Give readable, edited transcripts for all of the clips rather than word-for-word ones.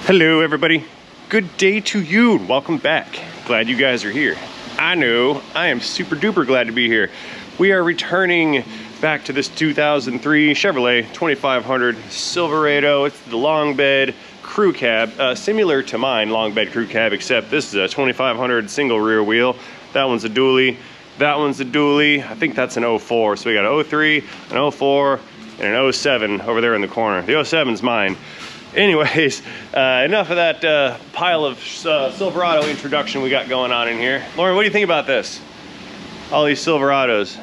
Hello everybody, good day to you. Welcome back. Glad you guys are here. I know, I am super duper glad to be here. We are returning back to this 2003 Chevrolet 2500 Silverado. It's the long bed crew cab, similar to mine long bed crew cab, except this is a 2500 single rear wheel. That one's a dually. That one's a dually. I think that's an 04. So we got an 03, an 04, and an 07 over there in the corner. The 07's mine. Anyways, enough of that pile of Silverado introduction we got going on in here. Lauren, what do you think about this? All these Silverados.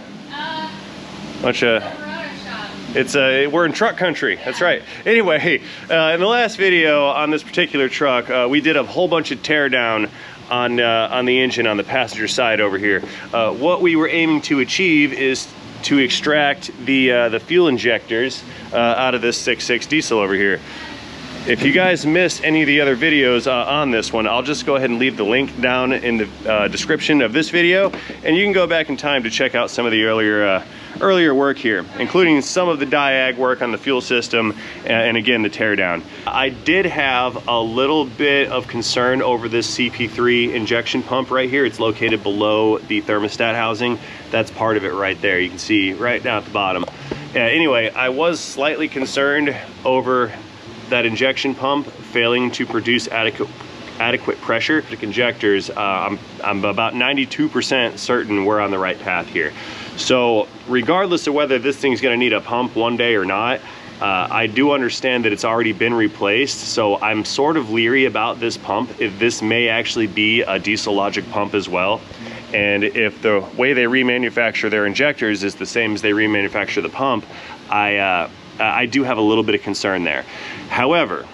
We're in truck country. That's right. Anyway, in the last video on this particular truck, we did a whole bunch of tear down on the engine on the passenger side over here. What we were aiming to achieve is to extract the fuel injectors out of this 6.6 diesel over here. If you guys missed any of the other videos on this one, I'll just go ahead and leave the link down in the description of this video, and you can go back in time to check out some of the earlier work here, including some of the diag work on the fuel system and again the teardown. I did have a little bit of concern over this CP3 injection pump right here. It's located below the thermostat housing. That's part of it right there. You can see right down at the bottom. Anyway, I was slightly concerned over that injection pump failing to produce adequate pressure. The injectors, I'm about 92% certain we're on the right path here. So regardless of whether this thing's gonna need a pump one day or not, I do understand that it's already been replaced, so I'm sort of leery about this pump. If this may actually be a diesel logic pump as well, and if the way they remanufacture their injectors is the same as they remanufacture the pump, I do have a little bit of concern there. However,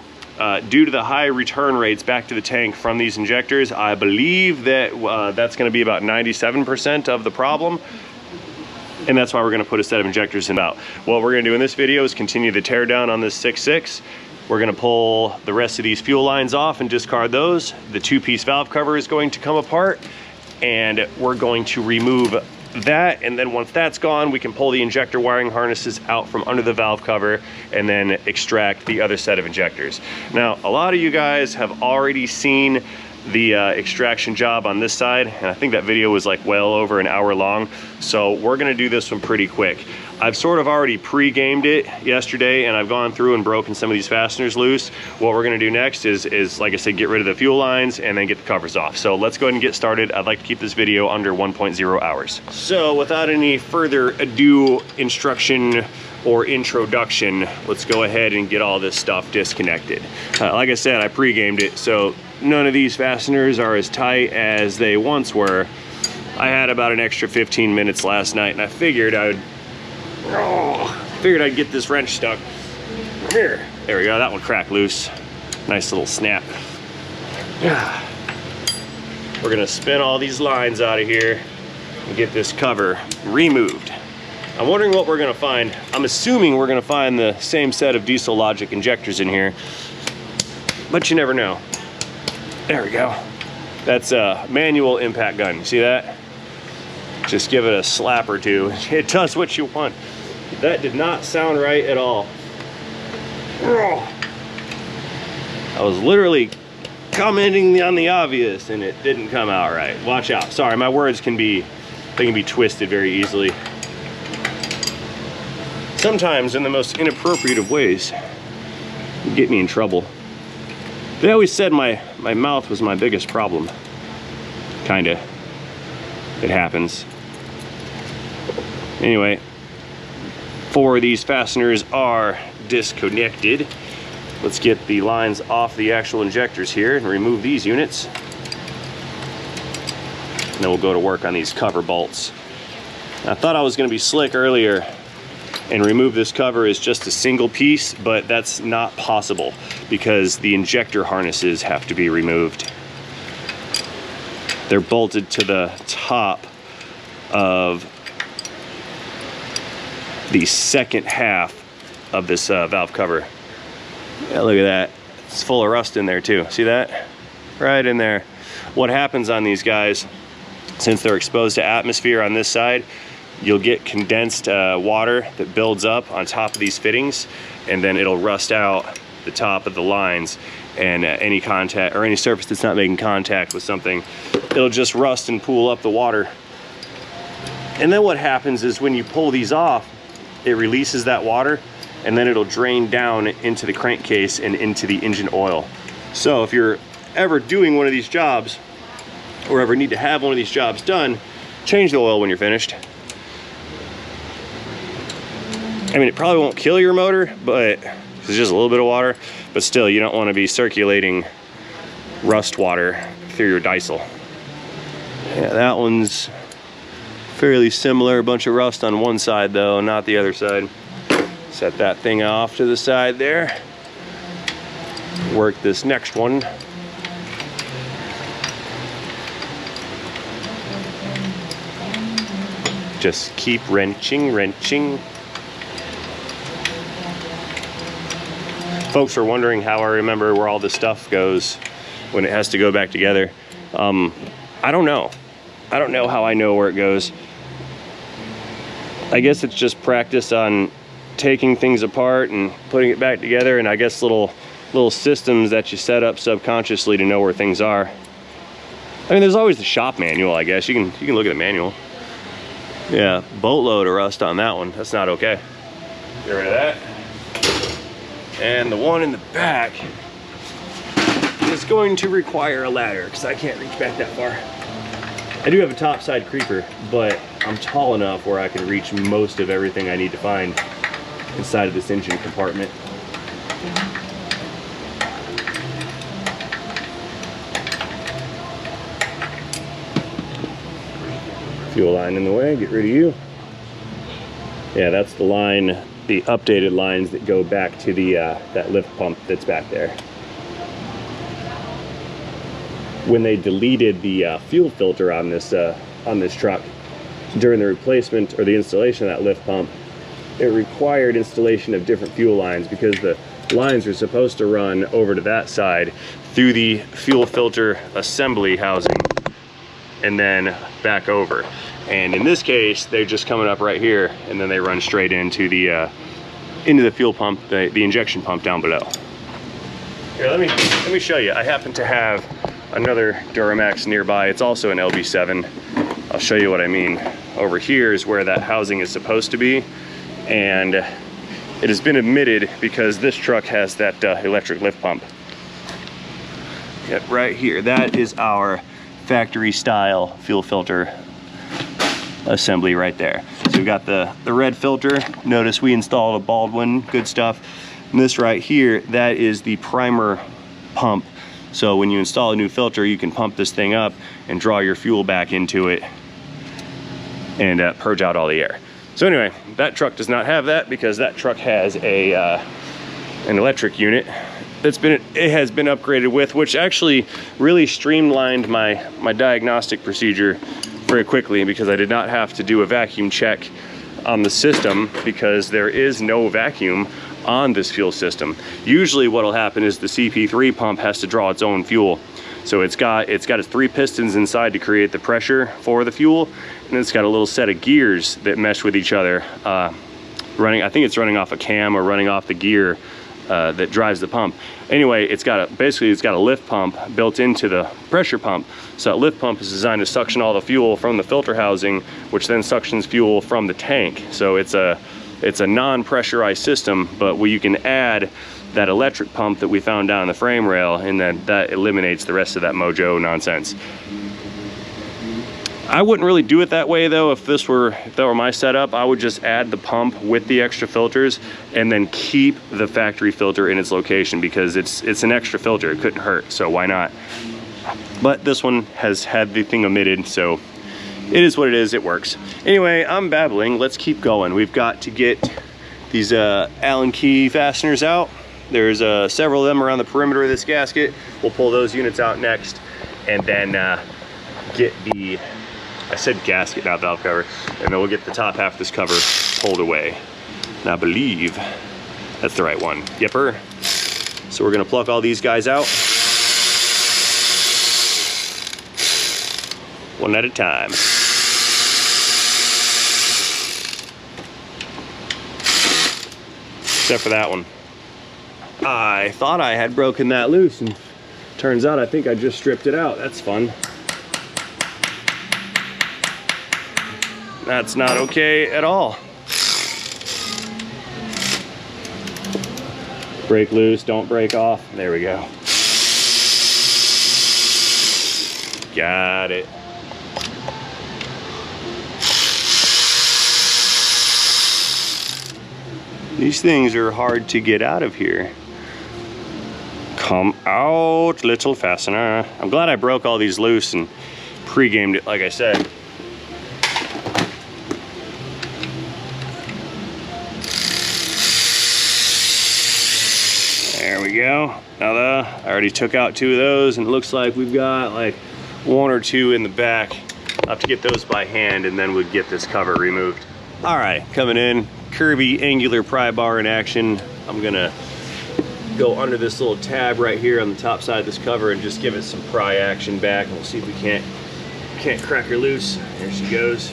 due to the high return rates back to the tank from these injectors, I believe that that's going to be about 97% of the problem. And that's why we're going to put a set of injectors in out. What we're going to do in this video is continue the tear down on this 6.6. We're going to pull the rest of these fuel lines off and discard those. The two-piece valve cover is going to come apart, and we're going to remove that, and then once that's gone, we can pull the injector wiring harnesses out from under the valve cover and then extract the other set of injectors. Now, a lot of you guys have already seen the extraction job on this side, and I think that video was like well over an hour long, so we're gonna do this one pretty quick. I've sort of already pre-gamed it yesterday, and I've gone through and broken some of these fasteners loose. What we're gonna do next is like I said, get rid of the fuel lines and then get the covers off. So let's go ahead and get started. I'd like to keep this video under 1.0 hours. So without any further ado, instruction or introduction, let's go ahead and get all this stuff disconnected. Like I said, I pre-gamed it, so none of these fasteners are as tight as they once were. I had about an extra 15 minutes last night, and I figured I'd get this wrench stuck. Here, there we go, that one cracked loose. Nice little snap. We're gonna spin all these lines out of here and get this cover removed. I'm wondering what we're gonna find. I'm assuming we're gonna find the same set of diesel logic injectors in here, but you never know. There we go. That's a manual impact gun. See that? Just give it a slap or two. It does what you want. That did not sound right at all. I was literally commenting on the obvious and it didn't come out right. Watch out. Sorry, my words can be twisted very easily. Sometimes in the most inappropriate of ways. Get me in trouble. They always said my mouth was my biggest problem. Kinda. It happens. Anyway, 4 of these fasteners are disconnected. Let's get the lines off the actual injectors here and remove these units. And then we'll go to work on these cover bolts. I thought I was gonna be slick earlier and remove this cover as just a single piece, but that's not possible because the injector harnesses have to be removed. They're bolted to the top of the second half of this valve cover. Yeah, look at that. It's full of rust in there too. See that? Right in there. What happens on these guys, since they're exposed to atmosphere on this side, you'll get condensed water that builds up on top of these fittings, and then it'll rust out the top of the lines, and any contact or any surface that's not making contact with something, it'll just rust and pool up the water. And then what happens is when you pull these off, it releases that water, and then it'll drain down into the crankcase and into the engine oil. So if you're ever doing one of these jobs, or ever need to have one of these jobs done, change the oil when you're finished. I mean, it probably won't kill your motor, but it's just a little bit of water, but still, you don't want to be circulating rust water through your diesel. Yeah, that one's fairly similar. A bunch of rust on one side though, not the other side. Set that thing off to the side there. Work this next one. Just keep wrenching, wrenching. Folks are wondering how I remember where all this stuff goes when it has to go back together. I don't know. I don't know how I know where it goes. I guess it's just practice on taking things apart and putting it back together, and I guess little systems that you set up subconsciously to know where things are. I mean, there's always the shop manual, I guess. You can look at the manual. Yeah, boatload of rust on that one. That's not okay. Get rid of that. And the one in the back is going to require a ladder because I can't reach back that far. I do have a topside creeper, but I'm tall enough where I can reach most of everything I need to find inside of this engine compartment. Fuel line in the way, get rid of you. Yeah, that's the line, the updated lines that go back to the that lift pump that's back there. When they deleted the fuel filter on this truck during the replacement or the installation of that lift pump, it required installation of different fuel lines because the lines were supposed to run over to that side through the fuel filter assembly housing and then back over. And in this case, they're just coming up right here, and then they run straight into the fuel pump, the injection pump down below. Here, let me show you. I happen to have another Duramax nearby. It's also an lb7. I'll show you what I mean. Over here is where that housing is supposed to be, and it has been omitted because this truck has that electric lift pump. Yep, right here. That is our factory style fuel filter assembly right there. So we've got the red filter. Notice we installed a Baldwin, good stuff. And this right here, that is the primer pump. So when you install a new filter, you can pump this thing up and draw your fuel back into it and purge out all the air. So anyway, that truck does not have that because that truck has a an electric unit it has been upgraded with, which actually really streamlined my diagnostic procedure very quickly because I did not have to do a vacuum check on the system because there is no vacuum on this fuel system. Usually what will happen is the CP3 pump has to draw its own fuel. So it's got its 3 pistons inside to create the pressure for the fuel, and it's got a little set of gears that mesh with each other. I think it's running off a cam or running off the gear that drives the pump. Anyway, basically it's got a lift pump built into the pressure pump. So that lift pump is designed to suction all the fuel from the filter housing, which then suctions fuel from the tank. So it's a non-pressurized system, but where you can add that electric pump that we found down the frame rail, and then that eliminates the rest of that mojo nonsense. I wouldn't really do it that way though. If that were my setup, I would just add the pump with the extra filters and then keep the factory filter in its location because it's an extra filter. It couldn't hurt, so why not? But this one has had the thing omitted, so it is what it is. It works. Anyway, I'm babbling. Let's keep going. We've got to get these Allen key fasteners out. There's several of them around the perimeter of this gasket. We'll pull those units out next, and then get the, I said gasket, not valve cover, and then we'll get the top half of this cover pulled away. And I believe that's the right one. Yepper. So we're gonna pluck all these guys out one at a time. Except for that one. I thought I had broken that loose, and turns out I think I just stripped it out. That's fun. That's not okay at all. Break loose, don't break off. There we go. Got it. These things are hard to get out of here. Come out, little fastener. I'm glad I broke all these loose and pre-gamed it, like I said. There we go. Now I already took out 2 of those, and it looks like we've got like 1 or 2 in the back. I'll have to get those by hand, and then we'd get this cover removed. All right, coming in, Kirby angular pry bar in action. I'm gonna go under this little tab right here on the top side of this cover and just give it some pry action back, and we'll see if we can't crack her loose. There she goes.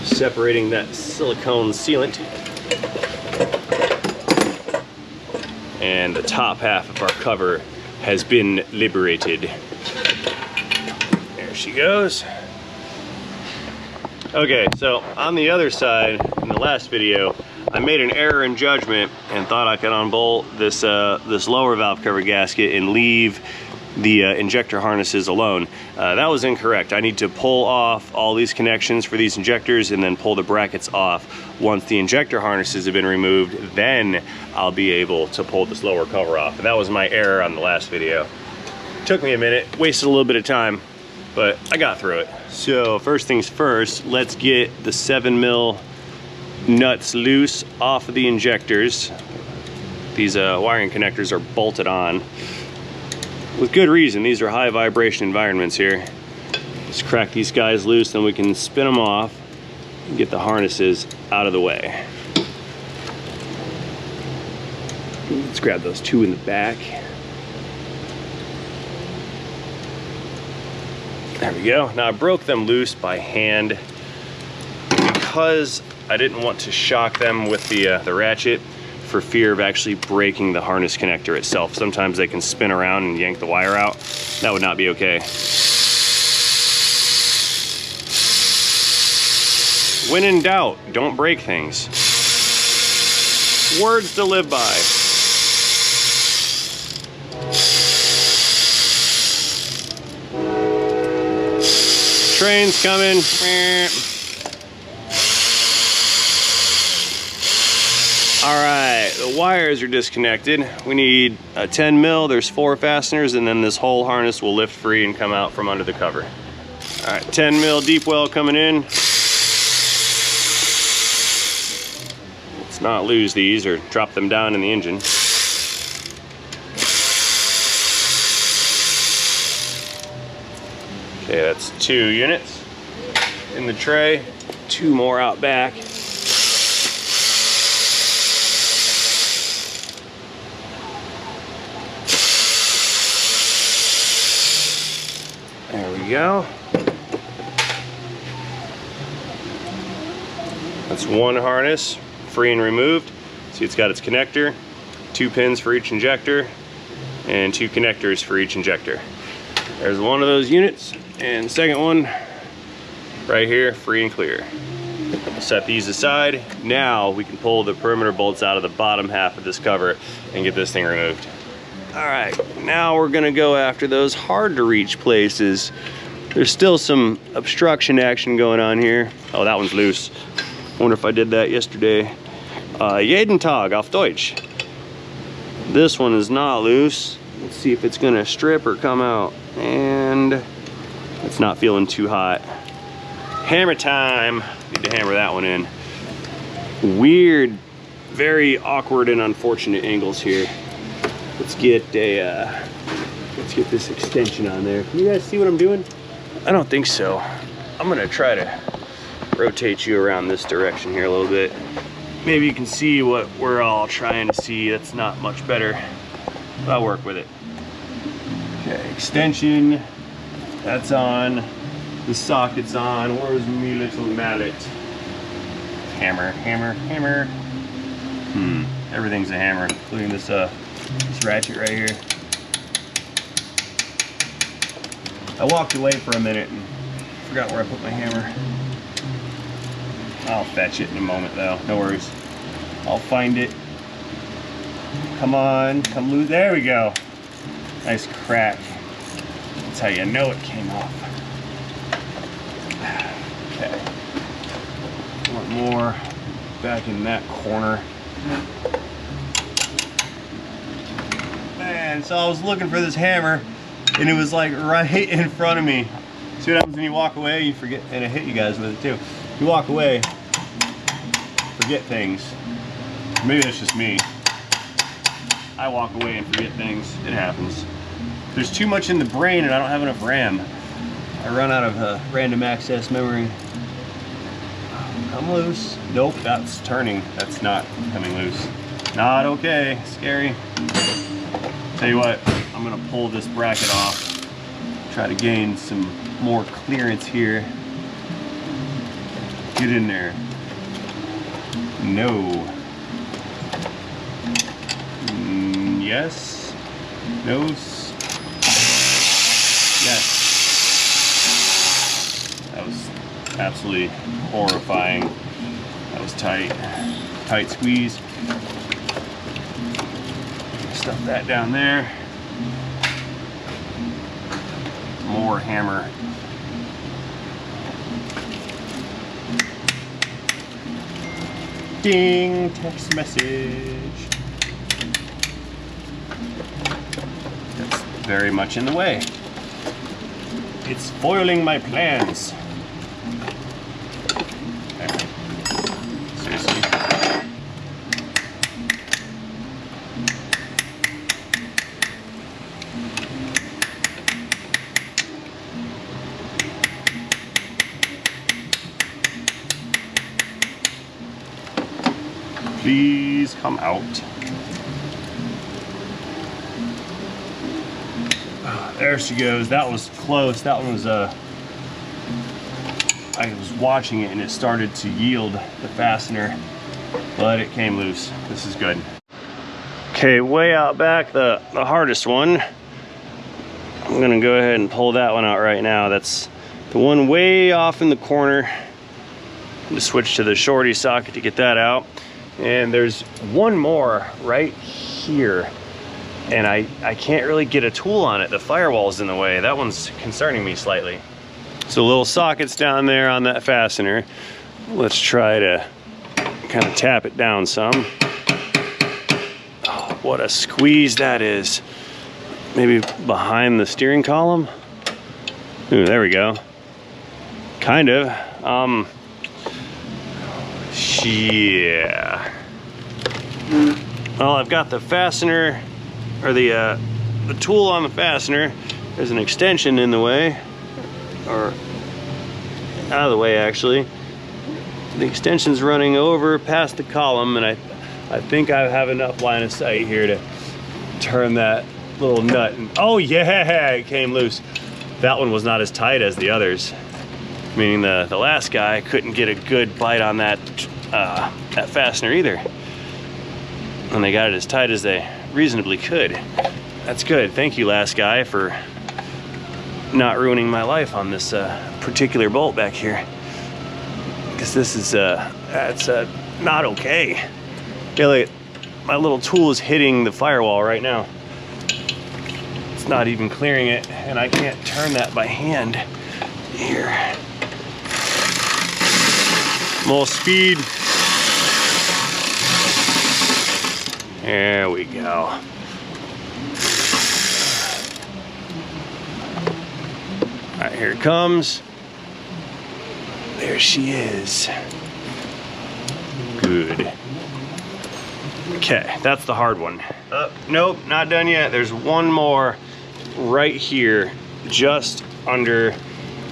Separating that silicone sealant. And the top half of our cover has been liberated. There she goes. Okay, so on the other side, in the last video, I made an error in judgment and thought I could unbolt this this lower valve cover gasket and leave the injector harnesses alone. That was incorrect. I need to pull off all these connections for these injectors and then pull the brackets off. Once the injector harnesses have been removed, then I'll be able to pull this lower cover off. And that was my error on the last video. Took me a minute, wasted a little bit of time, but I got through it. So first things first, let's get the 7mm nuts loose off of the injectors. These wiring connectors are bolted on. With good reason, these are high vibration environments here. Just crack these guys loose, then we can spin them off and get the harnesses out of the way. Let's grab those 2 in the back. There we go. Now I broke them loose by hand because I didn't want to shock them with the ratchet, for fear of actually breaking the harness connector itself. Sometimes they can spin around and yank the wire out. That would not be okay. When in doubt, don't break things. Words to live by. Train's coming. All right, the wires are disconnected. We need a 10mm, there's 4 fasteners, and then this whole harness will lift free and come out from under the cover. All right, 10mm deep well coming in. Let's not lose these or drop them down in the engine. Okay, that's 2 units in the tray, 2 more out back. There we go. That's 1 harness, free and removed. See, it's got its connector, 2 pins for each injector, and 2 connectors for each injector. There's 1 of those units, and the second one right here, free and clear. We'll set these aside. Now we can pull the perimeter bolts out of the bottom half of this cover and get this thing removed. All right, now we're gonna go after those hard to reach places. There's still some obstruction action going on here. Oh, that one's loose. Wonder if I did that yesterday. Jeden Tag auf Deutsch. This one is not loose. Let's see if it's gonna strip or come out. And it's not feeling too hot. Hammer time. Need to hammer that one in. Weird, very awkward and unfortunate angles here. Let's get this extension on there. Can you guys see what I'm doing? I don't think so. I'm gonna try to rotate you around this direction here a little bit. Maybe you can see what we're all trying to see. That's not much better, but I'll work with it. Okay, extension, that's on. The socket's on. Where's me little mallet? Hammer, hammer, hammer. Everything's a hammer, including this ratchet right here. I walked away for a minute and forgot where I put my hammer. I'll fetch it in a moment though, no worries. I'll find it. Come on, come loose. There we go. Nice crack. That's how you know it came off. Okay. One more back in that corner. Man, so I was looking for this hammer and it was like right in front of me. See what happens when you walk away? You forget, and I hit you guys with it too. You walk away, forget things. Maybe that's just me. I walk away and forget things. It happens. There's too much in the brain and I don't have enough RAM. I run out of random access memory. Come loose. Nope, that's turning. That's not coming loose. Not okay. Scary. Tell you what, I'm gonna pull this bracket off. Try to gain some more clearance here. Get in there. No. Yes. No. Yes. That was absolutely horrifying. That was tight. Tight squeeze. Stuff that down there. More hammer. Ding, text message. That's very much in the way. It's foiling my plans. There. Seriously. Please come out. There she goes. That was close. That one was I was watching it and it started to yield the fastener, but it came loose. This is good. Okay, way out back, the hardest one. I'm gonna go ahead and pull that one out right now. That's the one way off in the corner. I'm gonna switch to the shorty socket to get that out. And there's one more right here. And I can't really get a tool on it. The firewall's in the way. That one's concerning me slightly. So little sockets down there on that fastener. Let's try to kind of tap it down some. Oh, what a squeeze that is. Maybe behind the steering column. Ooh, there we go. Kind of. Yeah. Well, I've got the fastener, or the tool on the fastener. There's an extension in the way, or out of the way actually. The extension's running over past the column, and I think I have enough line of sight here to turn that little nut. And, oh yeah, it came loose. That one was not as tight as the others. Meaning the last guy couldn't get a good bite on that that fastener either. And they got it as tight as they reasonably could. That's good. Thank you, last guy, for not ruining my life on this particular bolt back here. Because this is that's not okay. Okay, look, my little tool is hitting the firewall right now. It's not even clearing it, and I can't turn that by hand. Here. More speed. There we go. All right, here it comes. There she is. Good. Okay, that's the hard one. Nope, not done yet. There's one more right here, just under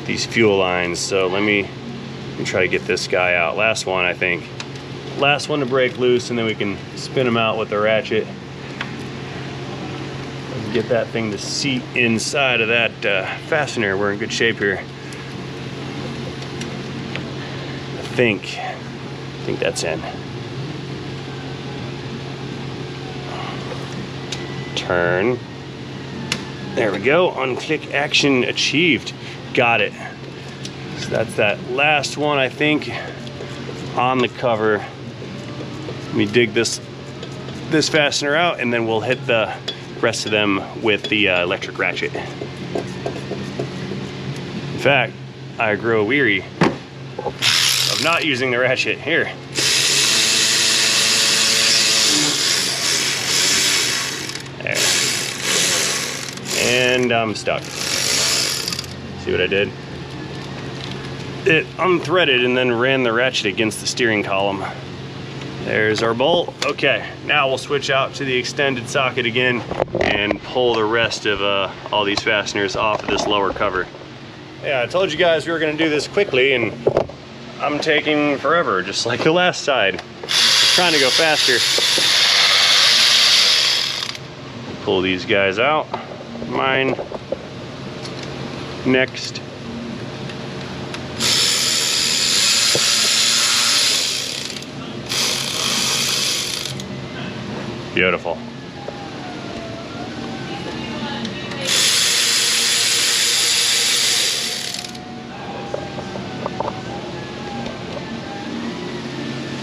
these fuel lines. So let me try to get this guy out. Last one, I think. Last one to break loose, and then we can spin them out with the ratchet. Get that thing to seat inside of that fastener. We're in good shape here. I think that's in. turn. There we go, unclick action achieved. Got it. So that's that last one, I think, on the cover. Let me dig this fastener out, and then we'll hit the rest of them with the electric ratchet. In fact, I grow weary of not using the ratchet. Here. There. And I'm stuck. See what I did? It unthreaded and then ran the ratchet against the steering column. There's our bolt. Okay, now we'll switch out to the extended socket again and pull the rest of all these fasteners off of this lower cover. Yeah, I told you guys we were gonna do this quickly, and I'm taking forever, just like the last side. Just trying to go faster. Pull these guys out. Mine next. Beautiful.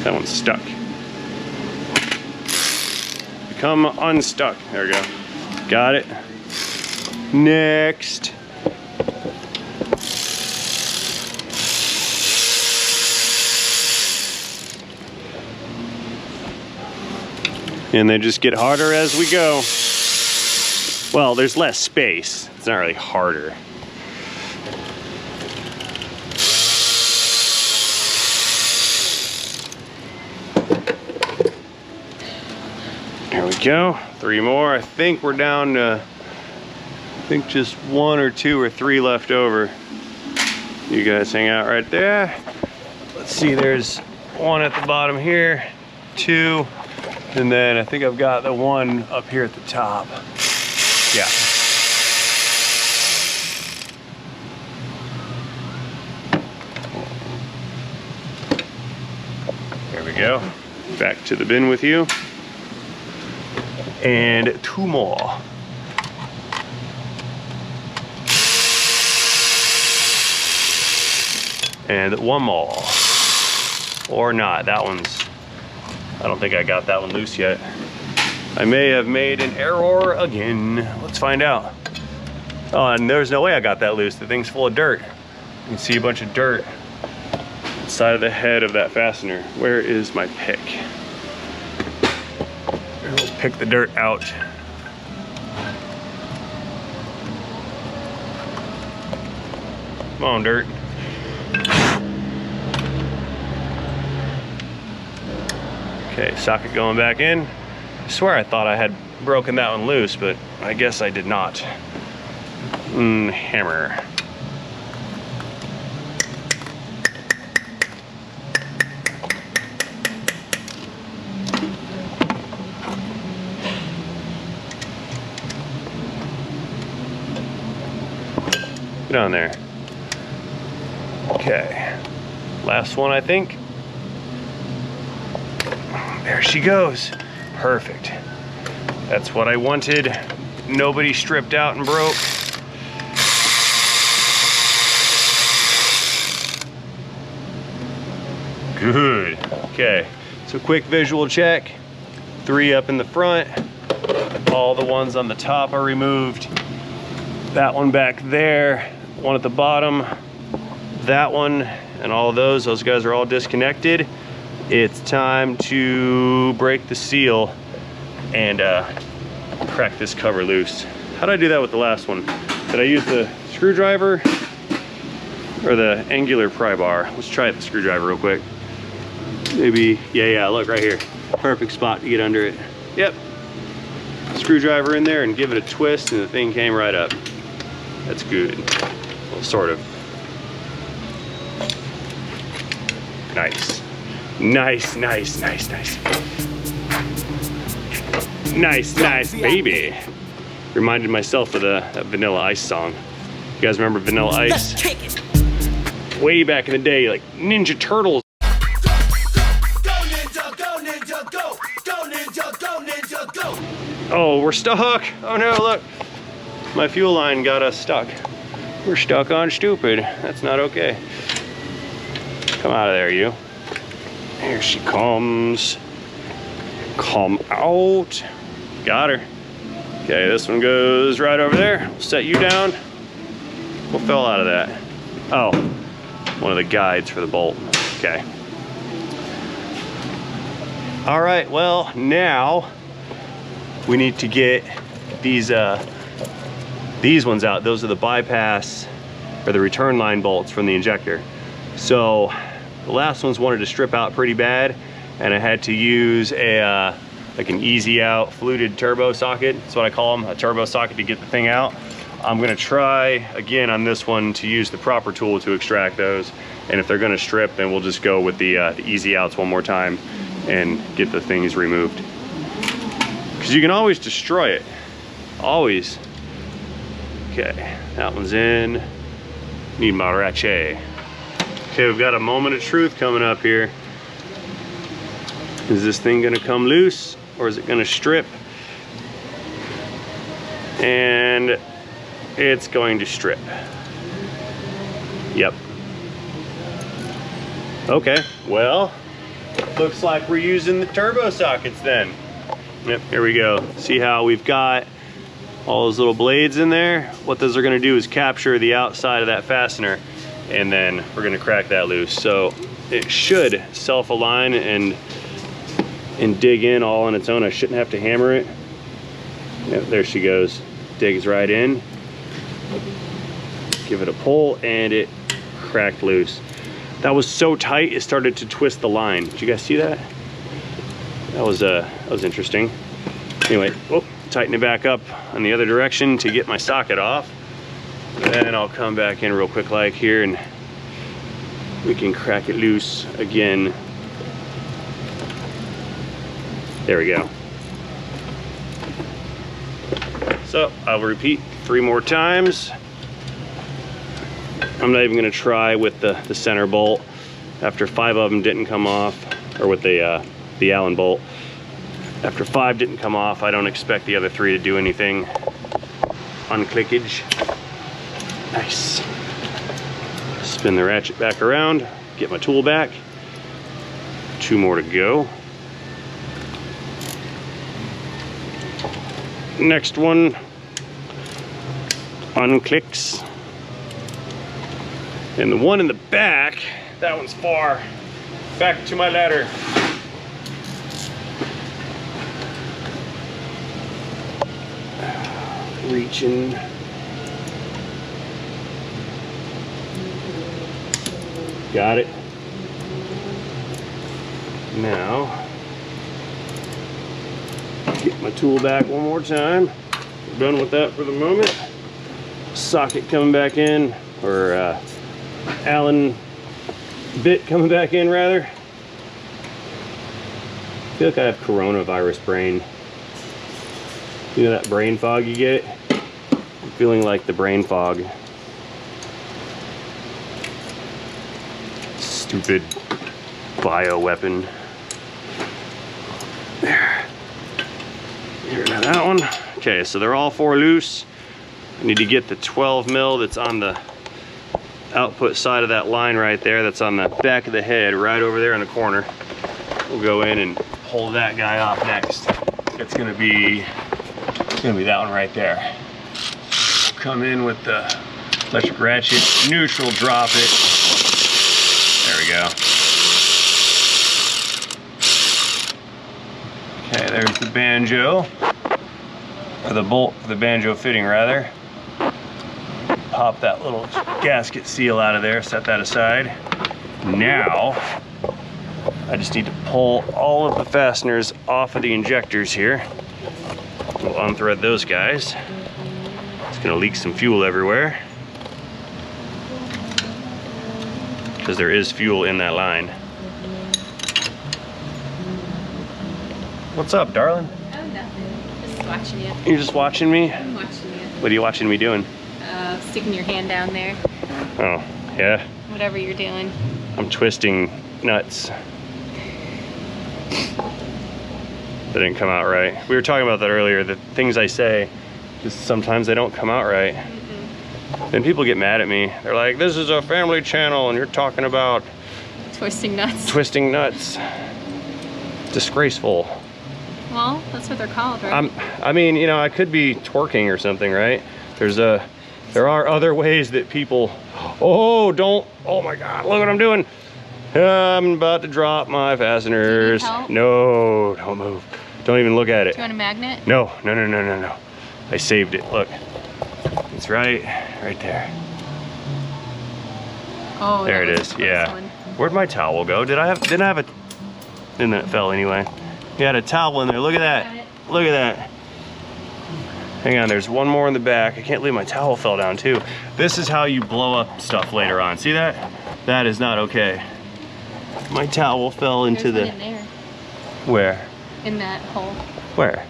That one's stuck. Become unstuck. There we go. Got it. Next. And they just get harder as we go. Well, there's less space. It's not really harder. There we go. 3 more. I think we're down to, just 1 or 2 or 3 left over. You guys hang out right there. Let's see, there's 1 at the bottom here, 2. And then I think I've got the 1 up here at the top. Yeah. There we go. Back to the bin with you. And 2 more. And 1 more. Or not, that one's, I don't think I got that one loose yet. I may have made an error again. Let's find out. Oh, and there's no way I got that loose. The thing's full of dirt. You can see a bunch of dirt inside of the head of that fastener. Where is my pick? We'll pick the dirt out. Come on, dirt. Okay, socket going back in. I swear I thought I had broken that one loose, but I guess I did not. Hammer. Get on there. Okay, last one I think. There she goes. Perfect. That's what I wanted. Nobody stripped out and broke. Good. Okay, so quick visual check. 3 up in the front. All the ones on the top are removed. That one back there. 1 at the bottom. That one and all of those guys are all disconnected. It's time to break the seal and crack this cover loose. How did I do that with the last one? Did I use the screwdriver or the angular pry bar? Let's try the screwdriver real quick. Maybe, yeah, look right here. Perfect spot to get under it. Yep. Screwdriver in there and give it a twist and the thing came right up. That's good. Well, sort of. Nice. Nice, nice, nice, nice. Nice, nice, baby. Reminded myself of that Vanilla Ice song. You guys remember Vanilla Ice? Let's kick it. Way back in the day, like Ninja Turtles. Go ninja, go ninja, go. Go ninja, go ninja, go. Oh, we're stuck. Oh no, look. My fuel line got us stuck. We're stuck on stupid. That's not okay. Come out of there, you. Here she comes. Come out. Got her. Okay, this one goes right over there. We'll set you down. What fell out of that? Oh, one of the guides for the bolt. Okay. All right, well, now we need to get these ones out. Those are the bypass or the return line bolts from the injector. So the last ones wanted to strip out pretty bad, and I had to use a like an easy out fluted turbo socket. That's what I call them, a turbo socket to get the thing out. I'm gonna try again on this one to use the proper tool to extract those. And if they're gonna strip, then we'll just go with the easy outs one more time and get the things removed. Because you can always destroy it, always. Okay, that one's in. Need my ratchet. Okay, we've got a moment of truth coming up here. Is this thing gonna come loose or is it gonna strip? And it's going to strip. Yep. Okay, well, looks like we're using the turbo sockets then. Yep, here we go. See how we've got all those little blades in there? What those are gonna do is capture the outside of that fastener, and then we're gonna crack that loose. So it should self-align and dig in all on its own. I shouldn't have to hammer it. Yep, there she goes. Digs right in. Give it a pull and it cracked loose. That was so tight it started to twist the line. Did you guys see that? That was interesting. Anyway, tighten it back up on the other direction to get my socket off. Then I'll come back in real quick like here and we can crack it loose again. There we go. So I'll repeat 3 more times. I'm not even gonna try with the center bolt. After 5 of them didn't come off, or with the Allen bolt. After 5 didn't come off, I don't expect the other 3 to do anything. Unclickage. Nice. Spin the ratchet back around, get my tool back. 2 more to go. Next one unclicks. And the one in the back, that one's far. Back to my ladder. Reaching. Got it. Now, get my tool back one more time. We're done with that for the moment. Socket coming back in, or Allen bit coming back in rather. I feel like I have coronavirus brain. You know that brain fog you get? I'm feeling like the brain fog. Stupid bioweapon. There. Get rid of that one. Okay, so they're all 4 loose. I need to get the 12 mil that's on the output side of that line right there. That's on the back of the head, right over there in the corner. We'll go in and pull that guy off next. It's gonna be that one right there. Come in with the electric ratchet, neutral, drop it. There we go. Okay, there's the banjo, or the bolt for the banjo fitting rather. Pop that little gasket seal out of there, set that aside. Now, I just need to pull all of the fasteners off of the injectors here. We'll unthread those guys. It's gonna leak some fuel everywhere, because there is fuel in that line. What's up, darling? Oh, nothing. Just watching you. You're just watching me? I'm watching you. What are you watching me doing? Sticking your hand down there. Oh, yeah? Whatever you're doing. I'm twisting nuts. That didn't come out right. We were talking about that earlier. The things I say, just sometimes they don't come out right. Then people get mad at me. They're like, this is a family channel and you're talking about Twisting nuts. twisting nuts. Disgraceful. Well, that's what they're called, right? I mean, you know, I could be twerking or something, right? There are other ways that people, oh my God, look what I'm doing. I'm about to drop my fasteners. Do you need help? No, don't move. Don't even look at it. Do you want a magnet? No. I saved it, look. It's right there. Oh, There that it was is, the yeah. first one. Where'd my towel go? Didn't I have a, and then it fell anyway. You had a towel in there, look at that. Look at that. Hang on, there's one more in the back. I can't believe my towel fell down too. This is how you blow up stuff later on. See that? That is not okay. My towel fell into There's the, one in there. where? In that hole. Where?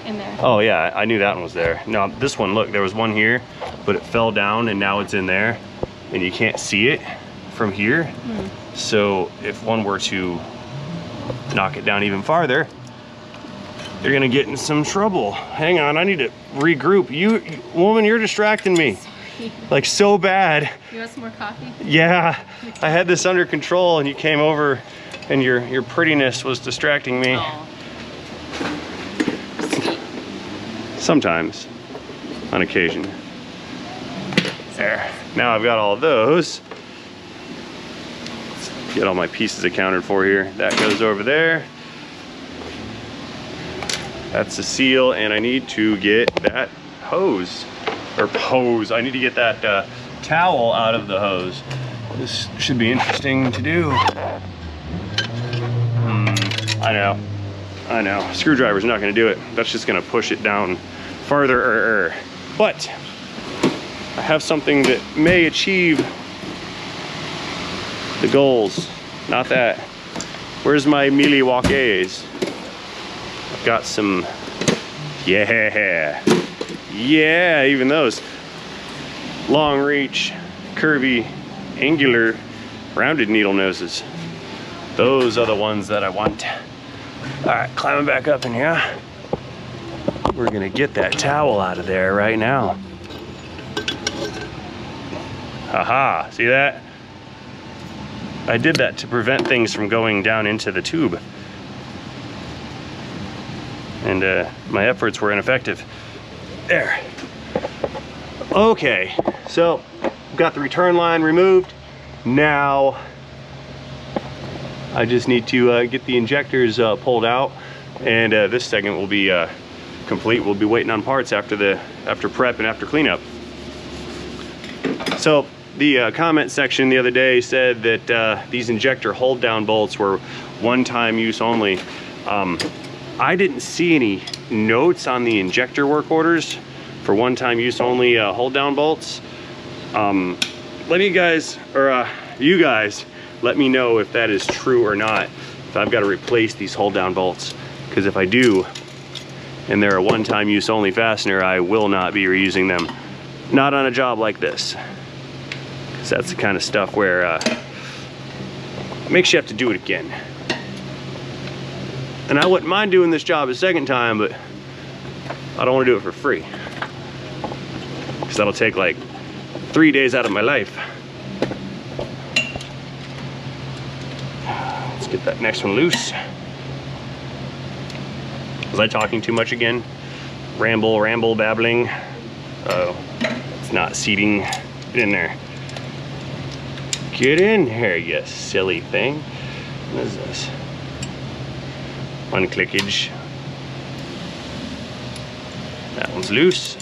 In there. Oh yeah, I knew that one was there. No, this one, look, there was one here, but it fell down and now it's in there and you can't see it from here. So if one were to knock it down even farther, you're gonna get in some trouble. Hang on, I need to regroup. You woman, you're distracting me. Like so bad. You want some more coffee? Yeah, I had this under control and you came over and your prettiness was distracting me. Oh. Sometimes, on occasion. There, now I've got all of those. Let's get all my pieces accounted for here. That goes over there. That's the seal, and I need to get that hose, I need to get that towel out of the hose. This should be interesting to do. I know, screwdriver's not gonna do it. That's just gonna push it down farther. But I have something that may achieve the goals. Not that. Where's my Milwaukee's? I've got some, yeah, even those long reach, curvy, angular, rounded needle noses. Those are the ones that I want. All right, climbing back up in here. We're gonna get that towel out of there right now. Haha, see that? I did that to prevent things from going down into the tube. And my efforts were ineffective. There. Okay, so got the return line removed. Now I just need to get the injectors pulled out, and this segment will be complete. We'll be waiting on parts after prep and after cleanup. So the comment section the other day said that these injector hold down bolts were one-time use only. I didn't see any notes on the injector work orders for one-time use only hold down bolts. Let you guys let me know if that is true or not, if I've got to replace these hold down bolts, because if I do and they're a one-time use only fastener, I will not be reusing them. Not on a job like this, because that's the kind of stuff where it makes you have to do it again. And I wouldn't mind doing this job a second time, but I don't want to do it for free, because that'll take like 3 days out of my life. Let's get that next one loose. Was I talking too much again? Ramble, babbling. Oh, it's not seating. Get in there. Get in here, you silly thing. What is this? One clickage. That one's loose.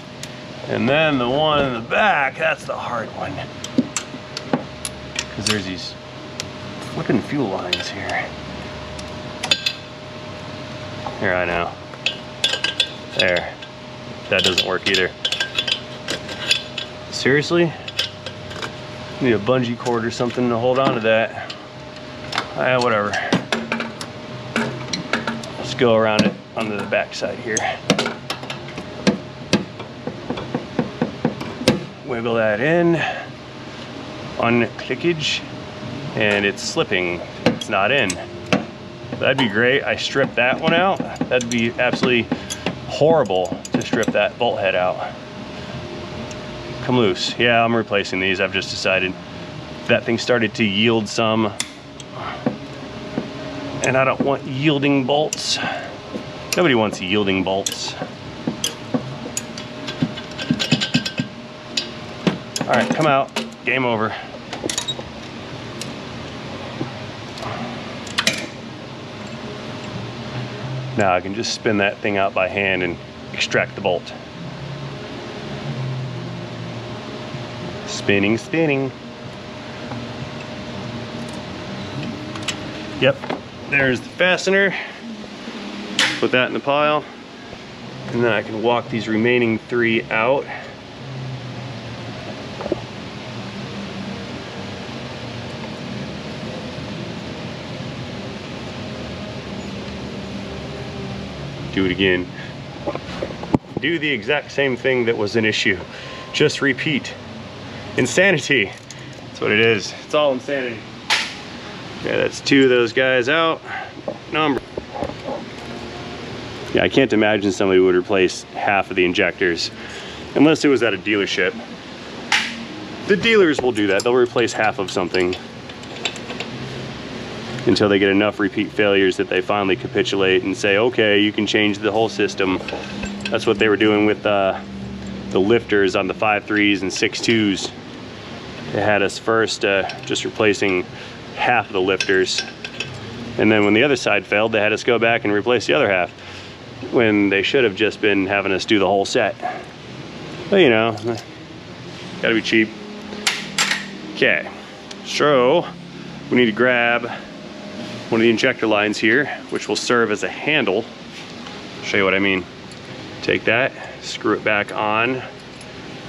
And then the one in the back, that's the hard one. Because there's these flipping fuel lines here. Here, I know. There. That doesn't work either. Seriously? Need a bungee cord or something to hold on to that. Whatever. Let's go around it onto the back side here. Wiggle that in. Unclickage. And it's slipping. It's not in. That'd be great. I stripped that one out. That'd be absolutely horrible to strip that bolt head out. Come loose. Yeah, I'm replacing these. I've just decided that thing started to yield some, and I don't want yielding bolts. Nobody wants yielding bolts. All right, come out. Game over. Now I can just spin that thing out by hand and extract the bolt. Spinning, spinning. Yep, there's the fastener. Put that in the pile. And then I can walk these remaining 3 out. Do it again. Do the exact same thing that was an issue. Just repeat. Insanity. That's what it is. It's all insanity. Okay, that's 2 of those guys out. Number. Yeah, I can't imagine somebody would replace half of the injectors unless it was at a dealership. The dealers will do that. They'll replace half of something until they get enough repeat failures that they finally capitulate and say, okay, you can change the whole system. That's what they were doing with the lifters on the 5.3s and 6.2s. They had us first just replacing half of the lifters. And then when the other side failed, they had us go back and replace the other half, when they should have just been having us do the whole set. But you know, gotta be cheap. Okay, so we need to grab one of the injector lines here, which will serve as a handle. I'll show you what I mean. Take that, screw it back on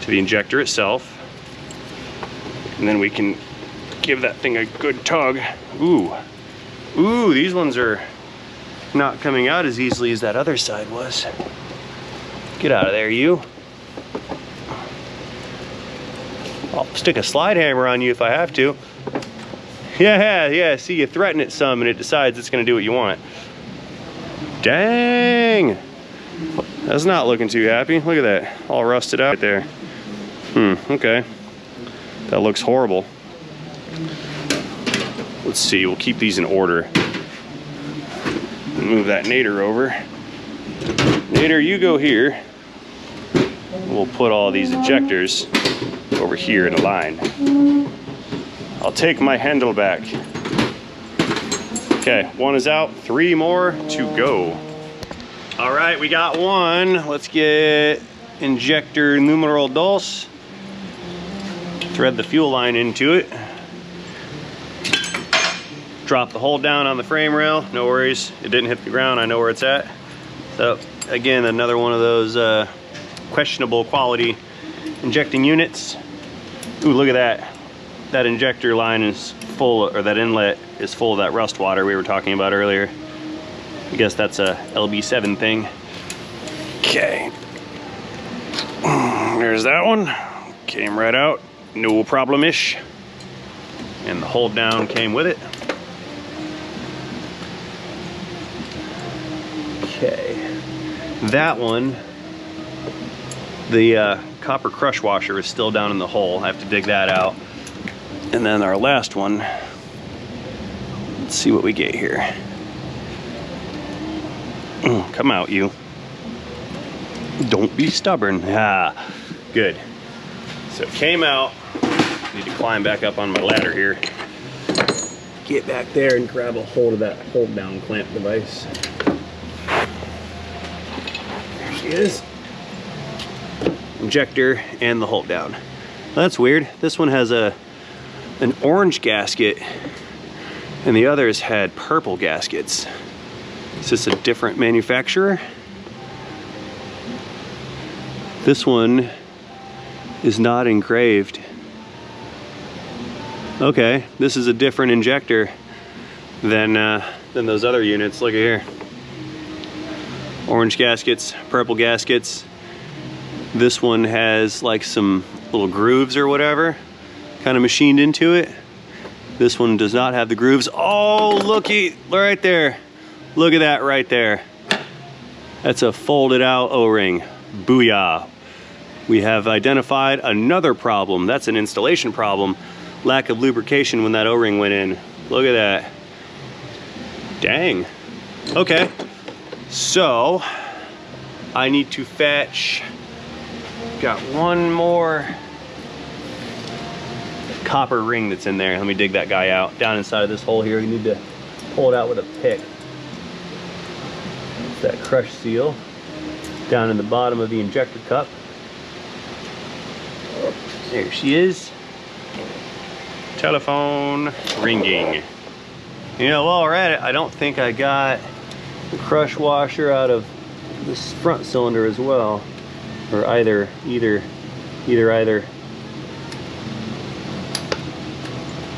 to the injector itself, and then we can give that thing a good tug. Ooh, these ones are not coming out as easily as that other side was. Get out of there, you. I'll stick a slide hammer on you if I have to. Yeah, see, you threaten it some and it decides it's gonna do what you want. Dang! That's not looking too happy. Look at that, all rusted out there. Okay. That looks horrible. Let's see, we'll keep these in order. Move that Nader over. Nader, you go here. We'll put all these injectors over here in a line. I'll take my handle back. Okay, 1 is out, 3 more to go. All right, we got 1. Let's get injector numero dos. Thread the fuel line into it. Drop the hole down on the frame rail, no worries. It didn't hit the ground, I know where it's at. So again, another one of those questionable quality injecting units. Ooh, look at that. That injector line is full, or that inlet is full of that rust water we were talking about earlier. I guess that's a lb7 thing. Okay. There's that one. Came right out, no problem-ish. And the hold down came with it. Okay. That one, the copper crush washer is still down in the hole. I have to dig that out. And then our last one, let's see what we get here. Come out, you. Don't be stubborn. Ah, good. So it came out. Need to climb back up on my ladder here. Get back there and grab a hold of that hold down clamp device. There she is. Injector and the hold down. Well, that's weird. This one has an orange gasket and the others had purple gaskets. Is this a different manufacturer? This one is not engraved. Okay, this is a different injector than those other units. Look at here. Orange gaskets, purple gaskets. This one has like some little grooves or whatever kind of machined into it. This one does not have the grooves. Oh, looky, right there. Look at that right there. That's a folded out O-ring. Booyah. We have identified another problem. That's an installation problem. Lack of lubrication when that O-ring went in. Look at that. Dang. Okay. So, I need to fetch, got one more copper ring that's in there. Let me dig that guy out. Down inside of this hole here, you need to pull it out with a pick. That's that crush seal down in the bottom of the injector cup. There she is. Telephone ringing. You know, while we're at it, I don't think I got the crush washer out of this front cylinder as well. Or either.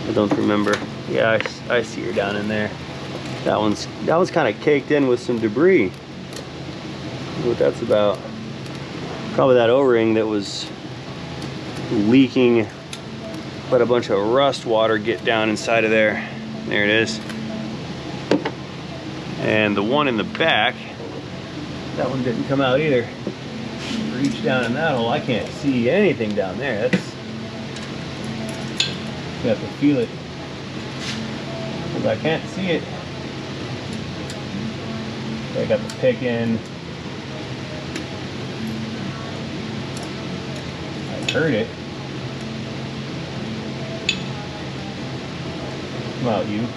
I don't remember. Yeah, I see her down in there. That one's kind of caked in with some debris. What that's about. Probably that O-ring that was leaking, let a bunch of rust water get down inside of there. There it is. And the one in the back, that one didn't come out either. Reach down in that hole, I can't see anything down there. That's, you have to feel it, because I can't see it. I got the pick in. I heard it. Come out, you.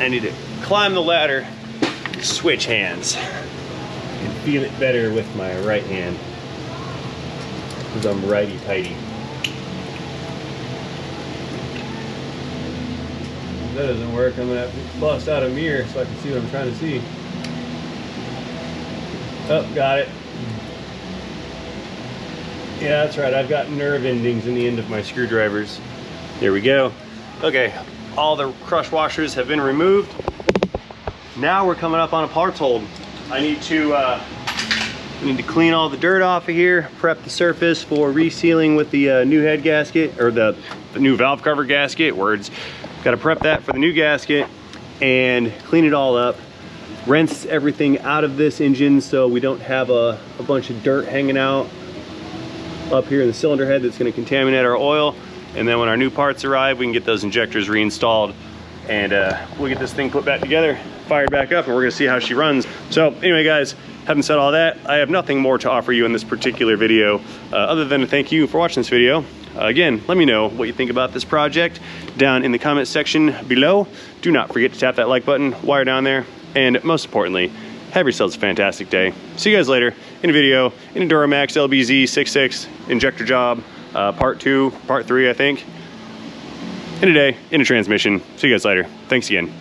I need to climb the ladder, switch hands, and feel it better with my right hand, because I'm righty-tighty. If that doesn't work, I'm gonna have to bust out a mirror so I can see what I'm trying to see. Oh, got it. Yeah, that's right, I've got nerve endings in the end of my screwdrivers. There we go. Okay, all the crush washers have been removed. Now we're coming up on a parts hold. I need to clean all the dirt off of here, prep the surface for resealing with the new head gasket, or the new valve cover gasket, words. Got to prep that for the new gasket and clean it all up. Rinse everything out of this engine so we don't have a bunch of dirt hanging out up here in the cylinder head that's going to contaminate our oil. And then when our new parts arrive, we can get those injectors reinstalled, and we'll get this thing put back together, fired back up, and we're gonna see how she runs. So anyway, guys, having said all that, I have nothing more to offer you in this particular video, other than to thank you for watching this video. Again, let me know what you think about this project down in the comment section below. Do not forget to tap that like button while you're down there, and most importantly, have yourselves a fantastic day. See you guys later in a video in a Duramax lb7 injector job. Part 2, part 3, I think. In a day, in a transmission. See you guys later. Thanks again.